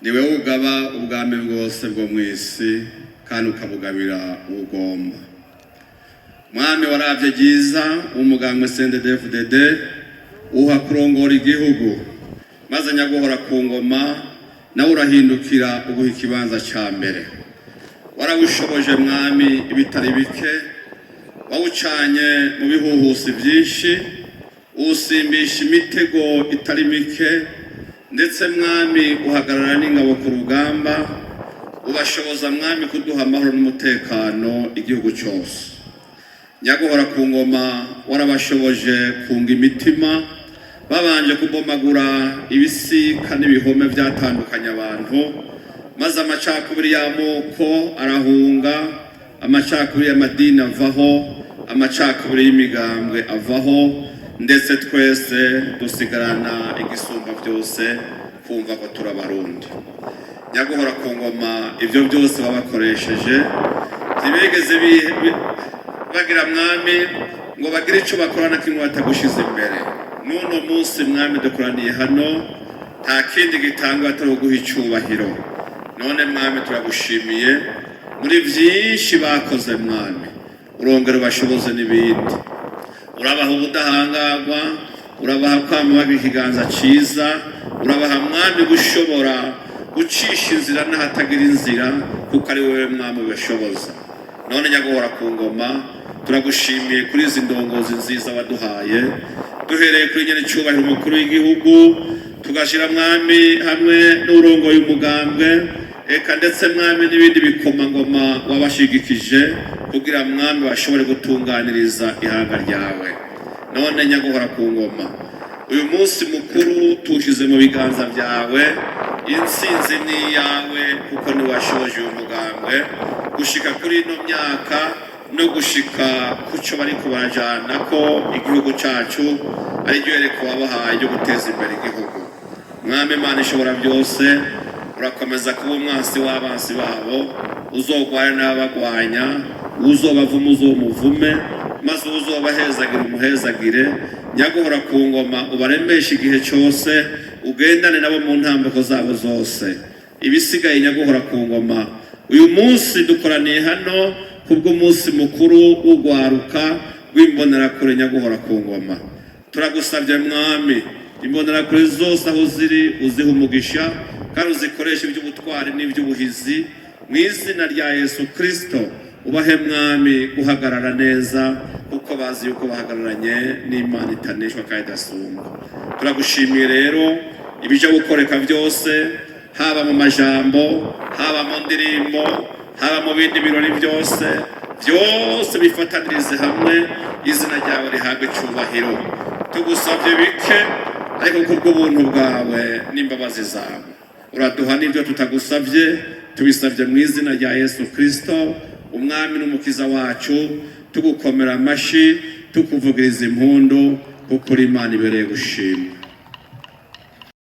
niwe ugaba ubwami bwose bwo mw'isi kandi ukabugabira ugomba. Mwami waravye ryiza umugambwe CNDD-FDD uha kurongora igihugu, maze nyaguhora ku ngoma nawe urahindukira uguha ikibanza ca mbere. Warawushoboje mwami ibitari bike, wawucanye mu bihuhusi vyinshi, usimbisha imitego itari mike, ndetse mwami uhagarara n'ingabo ku rugamba, ubashoboza mwami kuduha amahoro n'umutekano igihugu cyose. Nyaguhora ku ngoma warabashoboje kunga imitima, babanje kubomagura ibisika n'ibihome byatandukanya abantu, maze amacakubiri y'amoko arahunga, amacakubiri y'amadini avaho, amacakubiri y'imigambwe avaho, ndetse twese dusigarana igisumba byose kumva ko turabarundi. Nyaguhora ku ngoma ibyo byose babakoresheje ntibigeze bagira mwami ngo bagire icyo bakorana kimwe batagushize imbere. N'uno munsi mwami dukoraniye hano nta kindi gitangwa atari uguha icyubahiro. None mwami turagushimiye muri byinshi bakoze mwami, urongera ubashoboze n'ibindi. Urabaha ubudahangarwa, urabaha kwama bagira ikiganza ciza, urabaha mwami gushobora gucisha inzira n'ahatagira inzira, kuko ari wewe mwami ubashoboza. None nyaguhora ku ngoma turagushimiye kuri izi ndongozi nziza waduhaye, duhereye kuri nyene cyubahiro umukuru w'igihugu, tugashira mwami hamwe n'urongoye umugambwe, eka ndetse mwami n'ibindi bikomangoma wabashigikije kugira mwami bashobore gutunganiriza ihanga ryawe. None nyaguhora ku ngoma uyu munsi mukuru tushize mu biganza byawe, intsinzi ni iyawe kuko niwashoboje uyu mugambwe gushika kuri ino myaka no gushika kuco bariko barajana ko igihugu cacu ari ryo yereko wabahaye ryo guteza imbere igihugu. Mwami Mana ishobora byose, urakomeza kuba umwansi w'abansi babo, uzogwanya n'abagwanya, uzobavuma uzomuvume, maze uzobahezagire umuhezagire. Nyaguhora ku ngoma ubaremesha igihe cyose, ugendane nabo mu ntambiko zabo zose. Ibisigaye nyaguhora ku ngoma uyu munsi dukoraniye hano kubw'umunsi mukuru w'ugwaruka rw'imbonerakure nyaguhora ku ngoma. Turagusabye mwami imbonerakure zose aho ziri uziha umugisha kandi uzikoresha iby'ubutwari n'iby'ubuhizi mu izina rya Yesu Kristo. Ubahe mwami guhagarara neza kuko bazi yuko bahagararanye n'Imana itaneshwa kandi idasumba. Turagushimiye rero ibije gukoreka byose, haba mu majambo, haba mu ndirimbo, haba mu bindi birori byose bifatanirize hamwe, izina ryawe rihabwe icyubahiro. Tugusabye bike ariko kubw'ubuntu bwawe n'imbabazi zawe uraduha n'ibyo tutagusabye, tubisabye mu izina rya Yesu Kristo umwami n'umukiza wacu, tugukomera amashi tukuvugiriza impundu kuko uri Imana ibereye gushimwa.